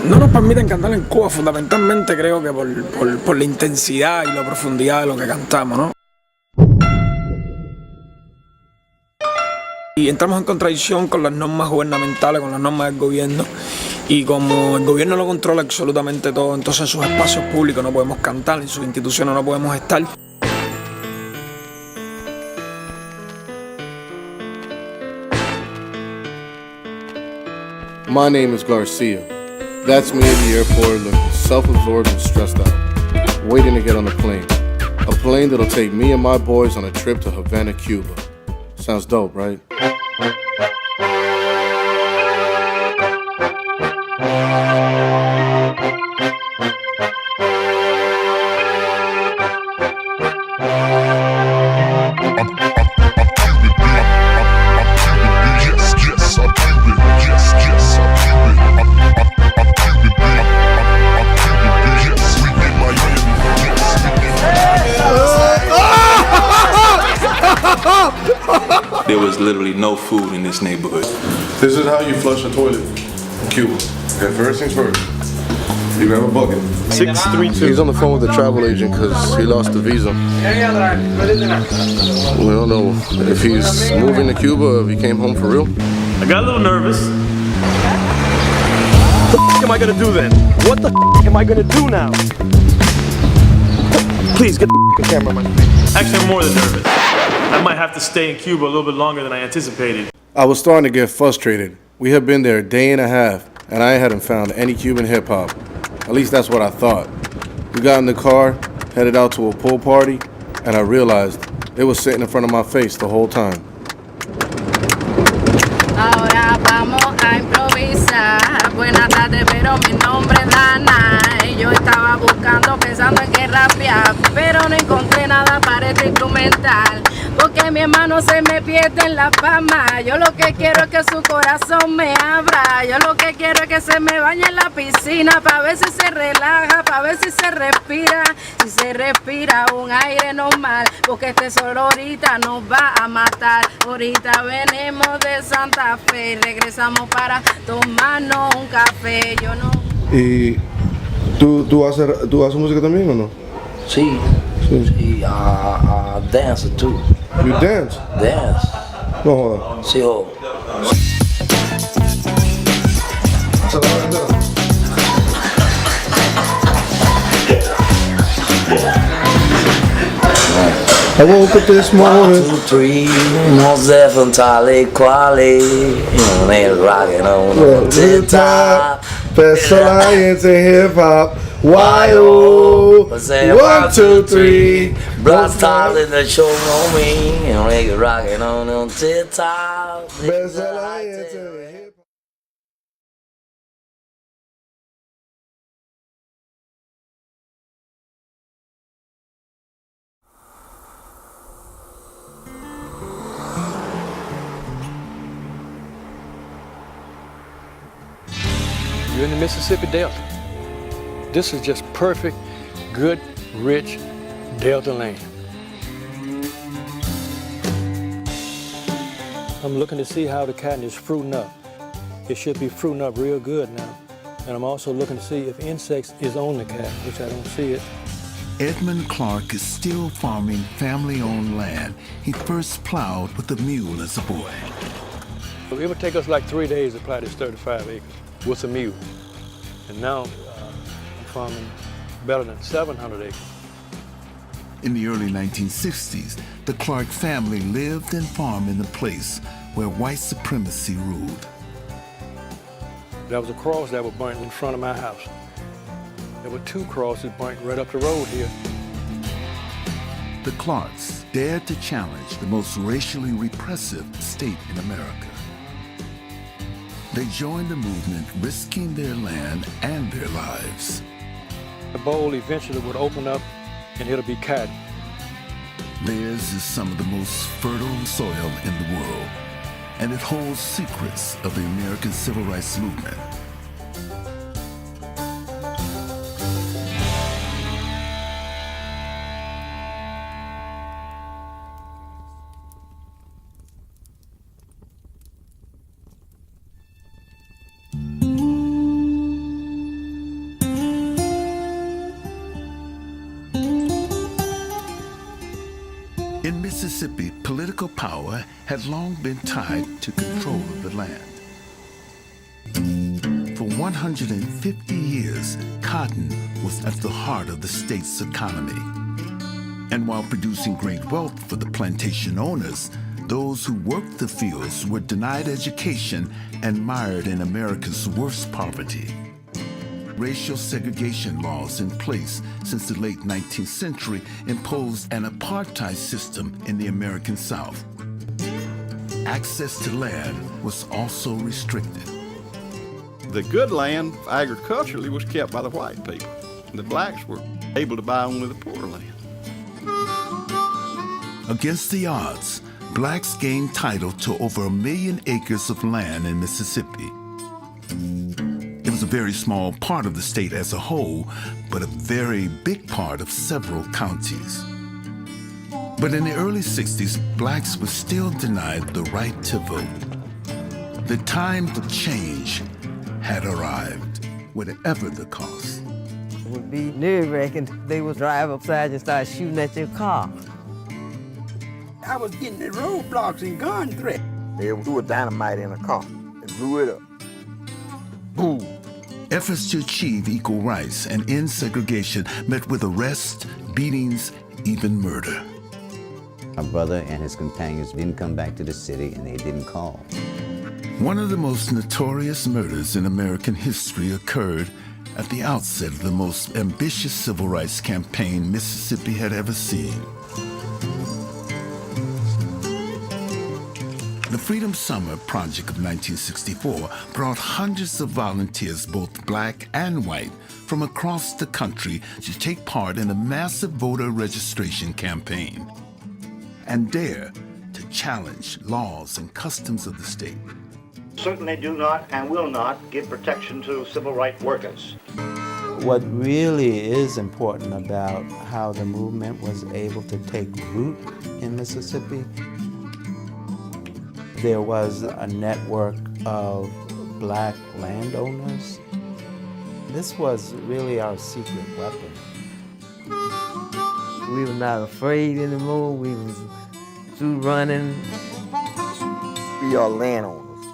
no nos permiten cantar en Cuba, fundamentalmente creo que por la intensidad y la profundidad de lo que cantamos, ¿no? Y entramos en contradicción con las normas gubernamentales, con las normas del gobierno, y como el gobierno lo controla absolutamente todo, entonces en sus espacios públicos no podemos cantar, en sus instituciones no podemos estar. My name is Garcia. That's me at the airport looking self-absorbed and stressed out, waiting to get on a plane. A plane that'll take me and my boys on a trip to Havana, Cuba. Sounds dope, right? There was literally no food in this neighborhood. This is how you flush a toilet in Cuba. Okay, first things first. You grab a bucket. 632. He's on the phone with the travel agent because he lost the visa. We don't know if he's moving to Cuba or if he came home for real. I got a little nervous. What the am I gonna do then? What the am I gonna do now? Please get the camera, man. Actually, I'm more than nervous. I might have to stay in Cuba a little bit longer than I anticipated. I was starting to get frustrated. We had been there a day and a half, and I hadn't found any Cuban hip-hop. At least that's what I thought. We got in the car, headed out to a pool party, and I realized it was sitting in front of my face the whole time. Ahora vamos a improvisar. Buenas tardes, pero mi nombre es Dana. Y yo estaba buscando, pensando en qué rapear, pero no encontré nada para este instrumental. Porque mi hermano se me pierde en la fama. Yo lo que quiero es que su corazón me abra. Yo lo que quiero es que se me bañe en la piscina, para ver si se relaja, para ver si se respira. Si se respira un aire normal, porque este sol ahorita nos va a matar. Ahorita venimos de Santa Fe, regresamos para tomarnos un café. Yo no. ¿Y tú haces música también o no? Sí. Sí, dance too. You dance? Dance. No jodas. Sí, jo. I woke up this morning. 1, 2, 3, most definitely quality. You know, they rocking on the top. Specialized in hip hop. Why-oh, 1, 2, 3. Blood stars in the show on me. You know, they rocking on the top. Specialized in hip hop. You're in the Mississippi Delta. This is just perfect, good, rich Delta land. I'm looking to see how the cotton is fruiting up. It should be fruiting up real good now. And I'm also looking to see if insects is on the cotton, which I don't see it. Edmund Clark is still farming family-owned land he first plowed with a mule as a boy. It would take us like 3 days to plow this 35 acres with a mule. And now I'm farming better than 700 acres. In the early 1960s, the Clark family lived and farmed in a place where white supremacy ruled. There was a cross that was burnt in front of my house. There were 2 crosses burnt right up the road here. The Clarks dared to challenge the most racially repressive state in America. They joined the movement, risking their land and their lives. The bowl eventually would open up and it'll be cotton. Theirs is some of the most fertile soil in the world, and it holds secrets of the American Civil Rights Movement. In Mississippi, political power had long been tied to control of the land. For 150 years, cotton was at the heart of the state's economy. And while producing great wealth for the plantation owners, those who worked the fields were denied education and mired in America's worst poverty. Racial segregation laws in place since the late 19th century imposed an apartheid system in the American South. Access to land was also restricted. The good land agriculturally was kept by the white people. The blacks were able to buy only the poor land. Against the odds, blacks gained title to over 1 million acres of land in Mississippi. It was a very small part of the state as a whole, but a very big part of several counties. But in the early 60s, blacks were still denied the right to vote. The time for change had arrived, whatever the cost. It would be nerve-wracking. They would drive upside and start shooting at your car. I was getting the roadblocks and gun threats. They threw a dynamite in a car and blew it up. Boom. Efforts to achieve equal rights and end segregation met with arrests, beatings, even murder. My brother and his companions didn't come back to the city, and they didn't call. One of the most notorious murders in American history occurred at the outset of the most ambitious civil rights campaign Mississippi had ever seen. The Freedom Summer Project of 1964 brought hundreds of volunteers, both black and white, from across the country to take part in a massive voter registration campaign and dare to challenge laws and customs of the state. Certainly do not and will not give protection to civil rights workers. What really is important about how the movement was able to take root in Mississippi, there was a network of black landowners. This was really our secret weapon. We were not afraid anymore. We was through running. We are landowners,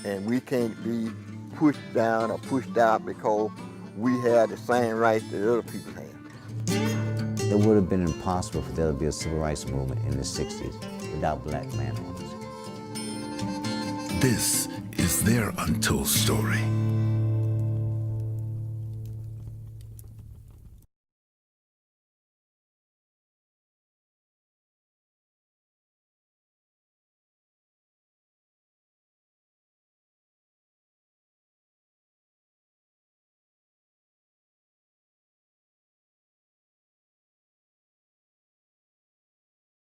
and we can't be pushed down or pushed out because we have the same rights that other people have. It would have been impossible for there to be a civil rights movement in the 60s without black landowners. This is their untold story.